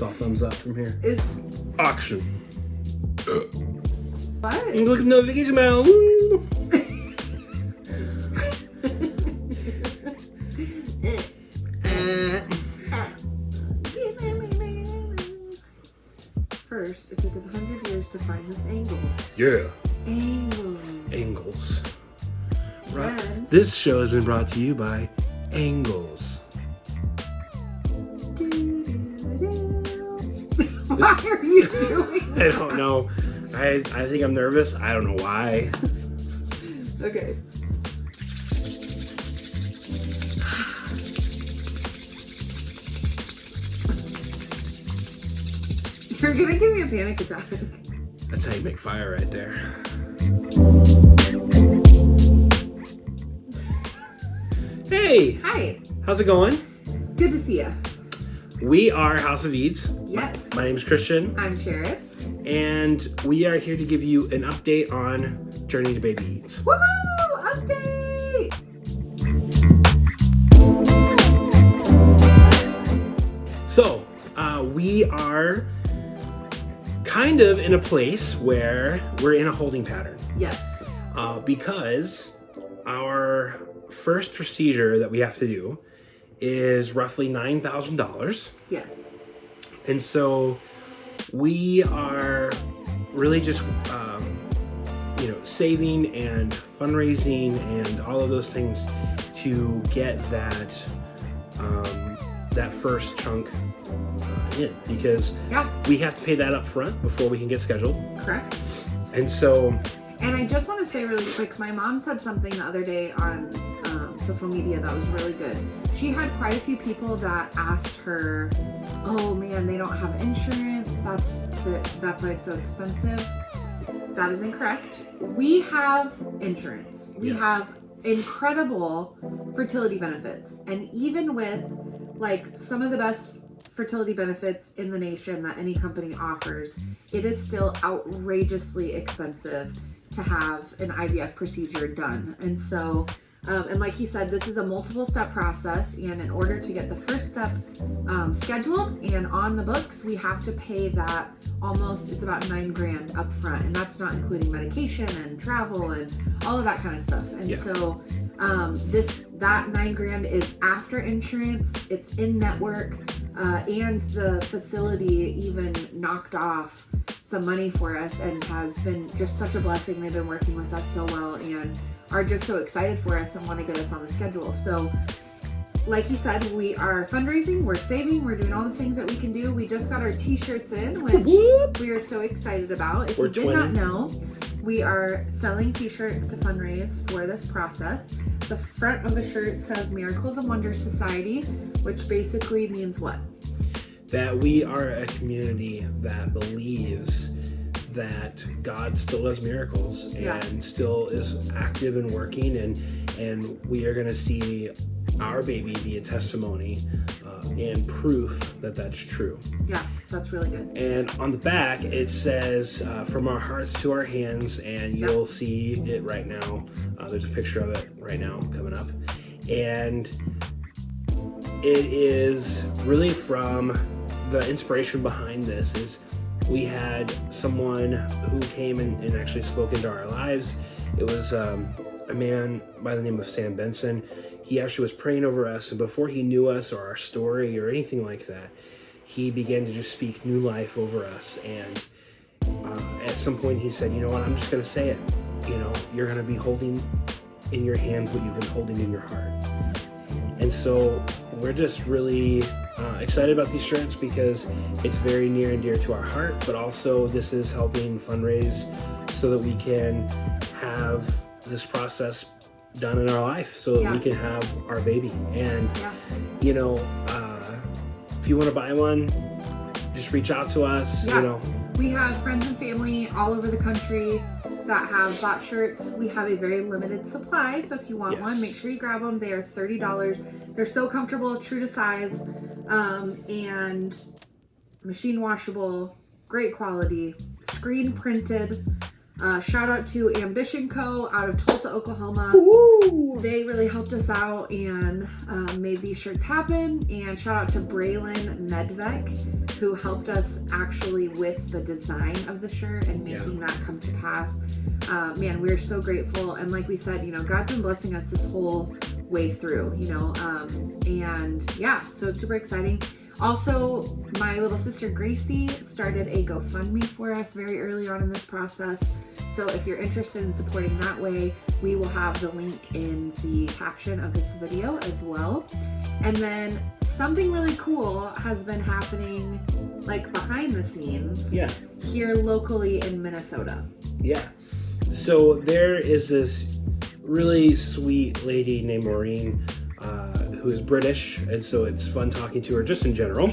all thumbs up from here. Auction. What? Look at notification bell. First, it took us 100 years to find this angle. Yeah. Angles. Right. Then, This show has been brought to you by Angles. Why are you doing I don't know. I think I'm nervous. I don't know why. Okay. You're gonna give me a panic attack. That's how you make fire right there. Hey! Hi. How's it going? Good to see you. We are House of Eades. Yes. My name's Christian. I'm Sharon. And we are here to give you an update on Journey to Baby Eades. Woohoo! Update! So, we are kind of in a place where we're in a holding pattern. Yes. Because our first procedure that we have to do is roughly $9,000. Yes. And so we are really just, saving and fundraising and all of those things to get that first chunk in, because we have to pay that up front before we can get scheduled. Correct. And so... And I just want to say really quick, my mom said something the other day on social media that was really good. She had quite a few people that asked her, oh man, they don't have insurance, that's why it's so expensive. That is incorrect. We have insurance. We have incredible fertility benefits. And even with like some of the best fertility benefits in the nation that any company offers, it is still outrageously expensive to have an IVF procedure done. And so, and like he said, this is a multiple step process. And in order to get the first step scheduled and on the books, we have to pay that it's about $9,000 up front. And that's not including medication and travel and all of that kind of stuff. And so that $9,000 is after insurance, it's in network, and the facility even knocked off some money for us and has been just such a blessing. They've been working with us so well and are just so excited for us and want to get us on the schedule. So like he said, we are fundraising, we're saving, we're doing all the things that we can do. We just got our t-shirts in, which we are so excited about. If you did not know, we are selling t-shirts to fundraise for this process. The front of the shirt says Miracles and Wonders Society, which basically means what? That we are a community that believes that God still does miracles and still is active and working, and we are going to see our baby be a testimony and proof that that's true. Yeah, that's really good. And on the back it says from our hearts to our hands, and you'll see it right now. There's a picture of it right now coming up, and it is really from the inspiration behind this is we had someone who came and actually spoke into our lives. It was a man by the name of Sam Benson. He actually was praying over us, and before he knew us or our story or anything like that, he began to just speak new life over us. And at some point he said, you know what, I'm just going to say it. You know, you're going to be holding in your hands what you've been holding in your heart. And so we're just really excited about these shirts because it's very near and dear to our heart, but also this is helping fundraise so that we can have this process done in our life so that we can have our baby. And you know, if you want to buy one, just reach out to us. You know, we have friends and family all over the country that have bought shirts. We have a very limited supply, so if you want one, make sure you grab them. They are $30. They're so comfortable, true to size, and machine washable, great quality, screen printed. Shout out to Ambition Co. out of Tulsa, Oklahoma. Ooh. They really helped us out and made these shirts happen. And shout out to Braylon Medvec, who helped us actually with the design of the shirt and making that come to pass. Man, we're so grateful. And like we said, you know, God's been blessing us this whole way through, you know, and yeah, so it's super exciting. Also, my little sister Gracie started a GoFundMe for us very early on in this process. So if you're interested in supporting that way, we will have the link in the caption of this video as well. And then something really cool has been happening like behind the scenes here locally in Minnesota. Yeah. So there is this really sweet lady named Maureen who is British, and so it's fun talking to her just in general.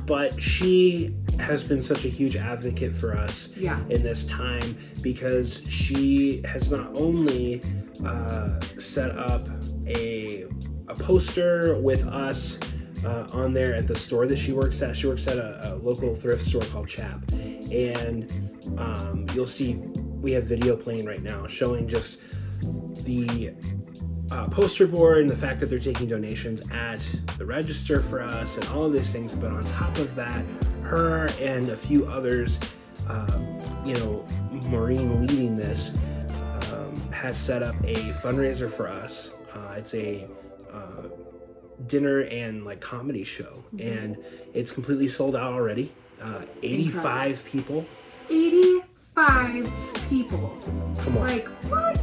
But she has been such a huge advocate for us in this time, because she has not only set up a poster with us on there at the store that she works at. She works at a local thrift store called Chap, and you'll see we have video playing right now showing just the poster board and the fact that they're taking donations at the register for us and all of these things. But on top of that, her and a few others, you know, Maureen leading this, has set up a fundraiser for us. It's a dinner and like comedy show, and it's completely sold out already. 85 people. 85 people. Come on. Like, what?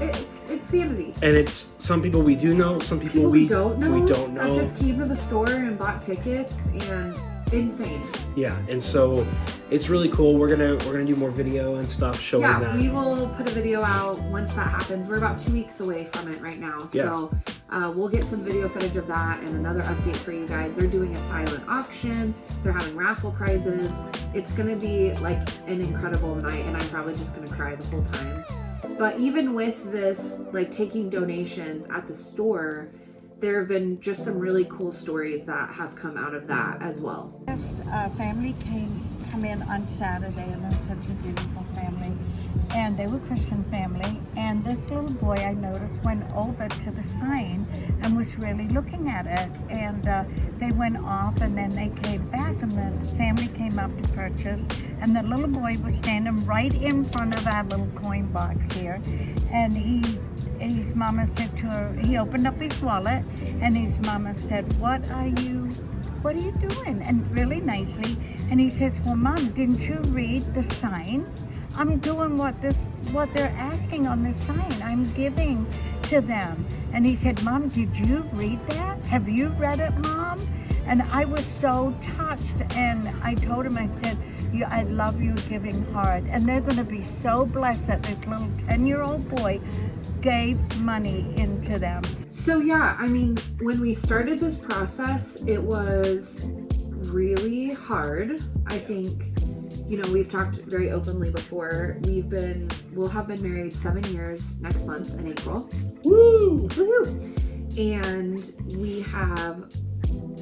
It's sanity. And it's some people we do know, some people we don't know. We don't know. That just came to the store and bought tickets, and insane. Yeah, and so it's really cool. We're gonna do more video and stuff showing that. Yeah, we will put a video out once that happens. We're about 2 weeks away from it right now, so we'll get some video footage of that and another update for you guys. They're doing a silent auction. They're having raffle prizes. It's gonna be like an incredible night, and I'm probably just gonna cry the whole time. But even with this, like taking donations at the store, there have been just some really cool stories that have come out of that as well. This family come in on Saturday, and they're such a beautiful family, and they were Christian family, and this little boy I noticed went over to the sign and was really looking at it, and they went off, and then they came back, and the family came up to purchase, and the little boy was standing right in front of our little coin box here, and his mama said to her, he opened up his wallet, and his mama said, what are you doing? And really nicely, and he says, well, Mom, didn't you read the sign? I'm doing what they're asking on the sign. I'm giving to them. And he said, Mom, did you read that? Have you read it, Mom? And I was so touched, and I told him, I said, I love your giving heart. And they're going to be so blessed that this little 10-year-old boy gave money into them. So yeah, I mean, when we started this process, it was really hard. I think, you know, we've talked very openly before. We'll have been married 7 years next month in April. Woo! Woohoo! And we have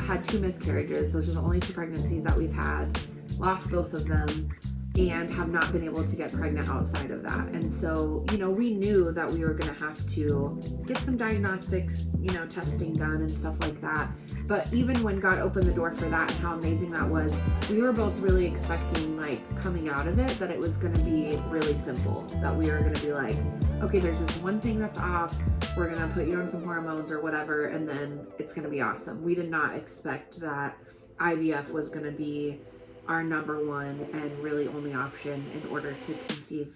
had 2 miscarriages. Those are the only 2 pregnancies that we've had. Lost both of them, and have not been able to get pregnant outside of that. And so, you know, we knew that we were going to have to get some diagnostics, you know, testing done and stuff like that. But even when God opened the door for that and how amazing that was, we were both really expecting, like, coming out of it, that it was going to be really simple. That we were going to be like, okay, there's this one thing that's off. We're going to put you on some hormones or whatever, and then it's going to be awesome. We did not expect that IVF was going to be our number one and really only option in order to conceive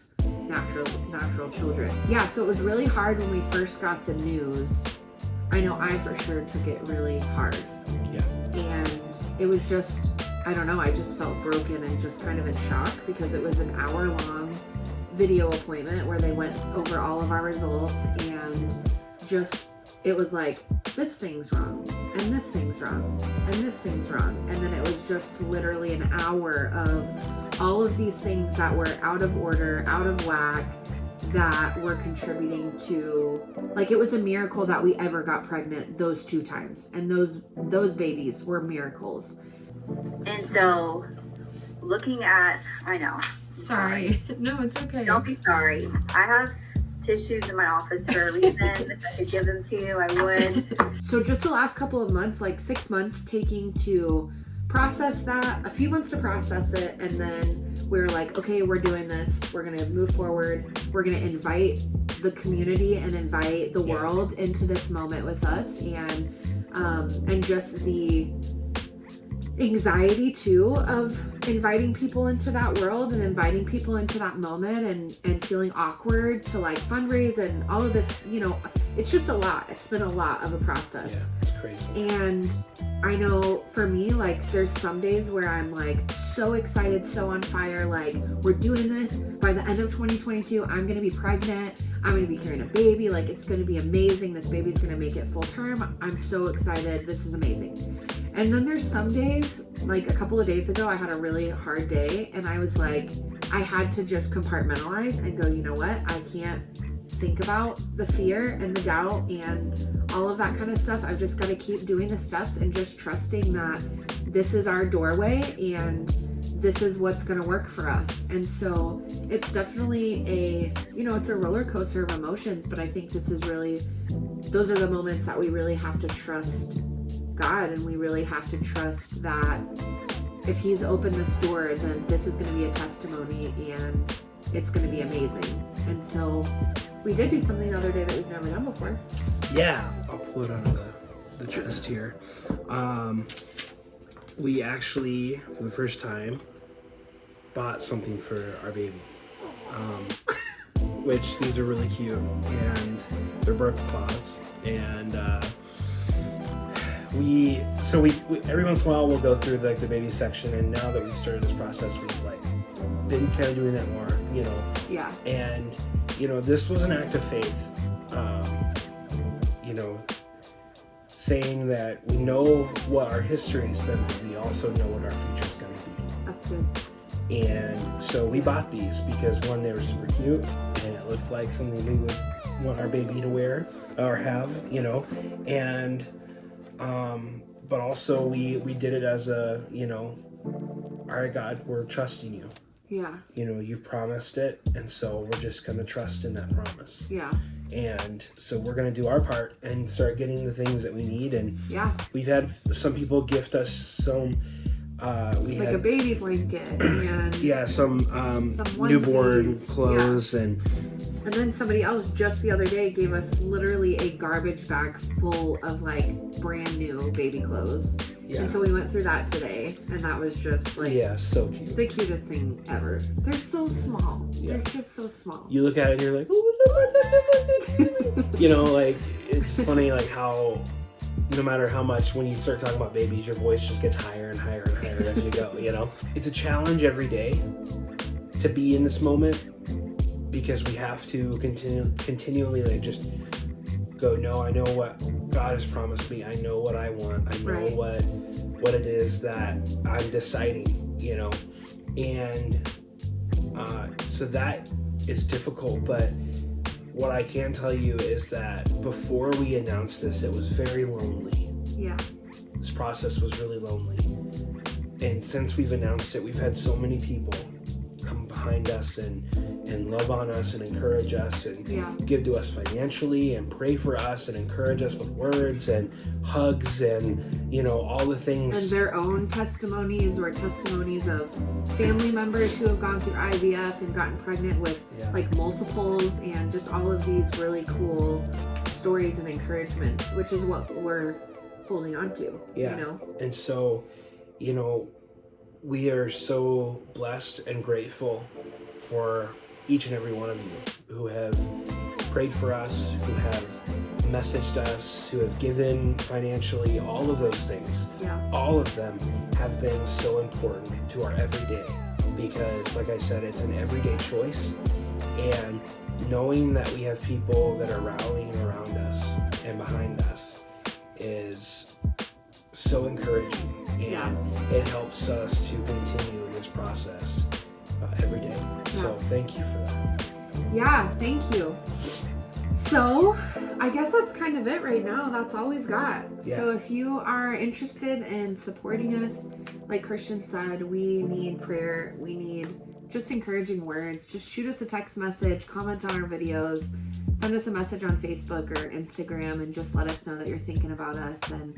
natural children. Yeah, so it was really hard when we first got the news. I know I for sure took it really hard. Yeah. And it was just, I don't know, I just felt broken and just kind of in shock, because it was an hour-long video appointment where they went over all of our results, and just, it was like, this thing's wrong, and this thing's wrong, and this thing's wrong. And then it was just literally an hour of all of these things that were out of order, out of whack, that were contributing to, like, it was a miracle that we ever got pregnant those 2 times. And those babies were miracles. And so looking at, I know. Sorry. No, it's okay. Don't be sorry. I have tissues in my office for a reason. If I could give them to you, I would. So just the last couple of months, like 6 months, taking to process that, a few months to process it, and then we were like, okay, we're doing this. We're gonna move forward. We're gonna invite the community and invite the world into this moment with us, and just the anxiety too of inviting people into that world and inviting people into that moment and feeling awkward to like fundraise and all of this, you know, it's just a lot. It's been a lot of a process. Yeah, it's crazy. And I know for me, like there's some days where I'm like so excited, so on fire, like we're doing this. By the end of 2022, I'm going to be pregnant. I'm going to be carrying a baby. Like it's going to be amazing. This baby's going to make it full term. I'm so excited. This is amazing. And then there's some days, like a couple of days ago, I had a really hard day and I was like, I had to just compartmentalize and go, you know what? I can't think about the fear and the doubt and all of that kind of stuff. I've just got to keep doing the steps and just trusting that this is our doorway and this is what's going to work for us. And so it's definitely it's a roller coaster of emotions, but I think this is really, those are the moments that we really have to trust God, and we really have to trust that if he's opened this door, then this is going to be a testimony and it's going to be amazing. And so we did do something the other day that we've never done before. Yeah, I'll pull it out of the chest here. We actually, for the first time, bought something for our baby. Which these are really cute, and they're birth cloths, and we every once in a while we'll go through like the baby section, and now that we've started this process, we've like been kind of doing that more, you know. Yeah. And this was an act of faith, saying that we know what our history has been, but we also know what our future is going to be. That's good. And so we bought these because one, they were super cute, and it looked like something we would want our baby to wear or have, and but also we did it as a, all right, God, we're trusting you. Yeah. You've promised it, and so we're just going to trust in that promise. Yeah. And so we're going to do our part and start getting the things that we need. And we've had some people gift us some like a baby blanket and some newborn clothes, and then somebody else just the other day gave us literally a garbage bag full of like brand new baby clothes. Yeah. And so we went through that today, and that was just like so cute. The cutest thing ever. They're so small. Yeah. They're just so small. You look at it and you're like, like it's funny like how no matter how much, when you start talking about babies, your voice just gets higher and higher and higher as you go, It's a challenge every day to be in this moment, because we have to continually like just go, no, I know what God has promised me. I know what I want. I know what it is that I'm deciding, and so that is difficult. But what I can tell you is that before we announced this, it was very lonely. Yeah. This process was really lonely. And since we've announced it, we've had so many people come behind us and love on us and encourage us and give to us financially and pray for us and encourage us with words and hugs and all the things, and their own testimonies or testimonies of family members who have gone through IVF and gotten pregnant with like multiples, and just all of these really cool stories and encouragements, which is what we're holding on to. And so we are so blessed and grateful for each and every one of you who have prayed for us, who have messaged us, who have given financially, all of those things. All of them have been so important to our everyday, because like I said, it's an everyday choice, and knowing that we have people that are rallying around us and behind us is so encouraging, and it helps us to continue this process every day. So thank you for that. Yeah, thank you. So I guess that's kind of it right now. That's all we've got. So if you are interested in supporting us, like Christian said, we need prayer. We need just encouraging words. Just shoot us a text message, comment on our videos, send us a message on Facebook or Instagram and just let us know that you're thinking about us. And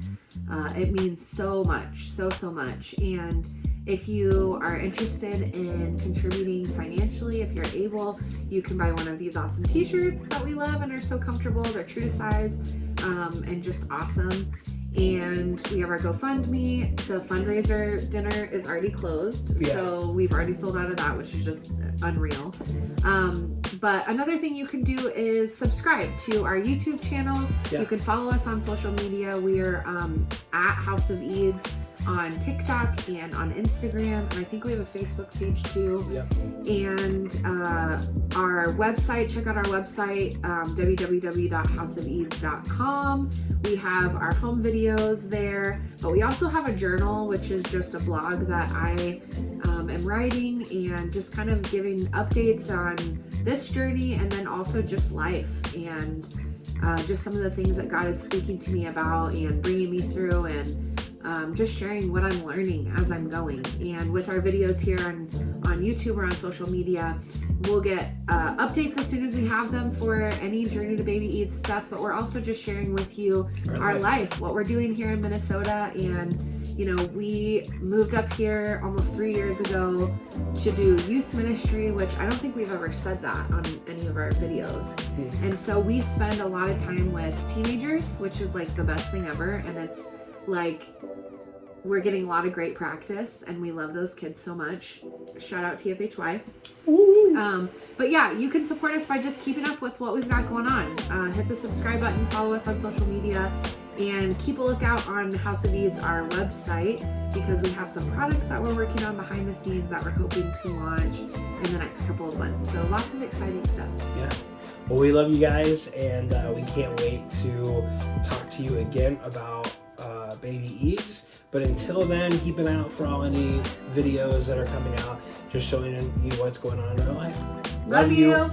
it means so much, so much. And if you are interested in contributing financially, if you're able, you can buy one of these awesome t-shirts that we love and are so comfortable. They're true to size and just awesome. And we have our GoFundMe. The fundraiser dinner is already closed, so we've already sold out of that, which is just unreal. But another thing you can do is subscribe to our YouTube channel. You can follow us on social media. We're at House of Eades on TikTok and on Instagram, and I think we have a Facebook page too. And our website, check out our website, www.houseofeades.com. We have our home videos there, but we also have a journal, which is just a blog that I am writing and just kind of giving updates on this journey, and then also just life and just some of the things that God is speaking to me about and bringing me through, and just sharing what I'm learning as I'm going. And with our videos here on YouTube or on social media, we'll get updates as soon as we have them for any Journey to Baby Eades stuff, but we're also just sharing with you our life, what we're doing here in Minnesota. And you know, we moved up here almost 3 years ago to do youth ministry, which I don't think we've ever said that on any of our videos. And so we spend a lot of time with teenagers, which is like the best thing ever. And it's like, we're getting a lot of great practice, and we love those kids so much. Shout out TFHY. But yeah, you can support us by just keeping up with what we've got going on. Hit the subscribe button, follow us on social media, and keep a lookout on House of Eades, our website, because we have some products that we're working on behind the scenes that we're hoping to launch in the next couple of months. So lots of exciting stuff. Yeah. Well, we love you guys, and we can't wait to talk to you again about Baby Eades. But until then, keep an eye out for all any videos that are coming out, just showing you what's going on in our life. Love you.